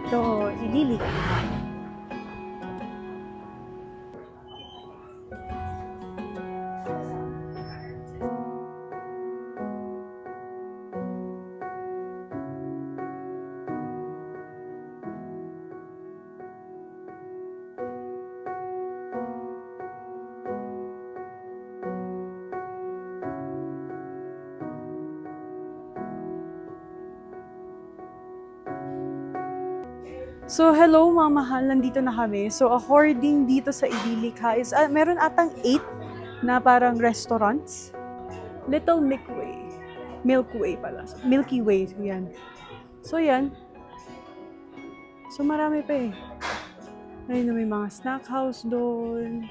Ito, ililikha. So, hello mga mahal, nandito na kami. So, according dito sa Idilikha is, meron atang 8 na parang restaurants. Little Milky Way pala. Milky Way, yan. So, yan. So, marami pa eh. Ayun na may mga snack house doon.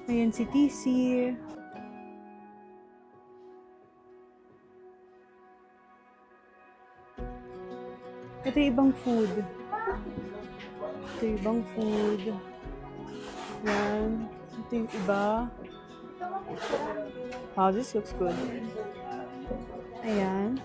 Ayan si TC. Ito yung ibang food. Ito yung ibang food. Yan. Ito yung iba. Wow, this looks good. Ayan.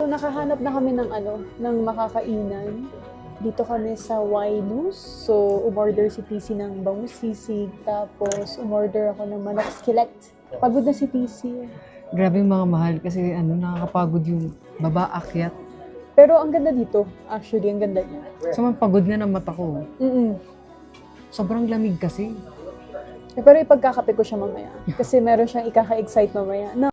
So, nakahanap na kami ng makakainan. Dito kami sa Wailus. So, umorder si TC ng bangus sisig. Tapos, umorder ako ng manok skillet. Pagod na si TC. Grabe yung mga mahal kasi nakakapagod yung baba akyat. Pero ang ganda dito. Actually, ang ganda niya. So, pagod na ng mata ko. Sobrang lamig kasi. Pero ipagkakape ko siya mamaya. Kasi meron siyang ikaka-excite mamaya.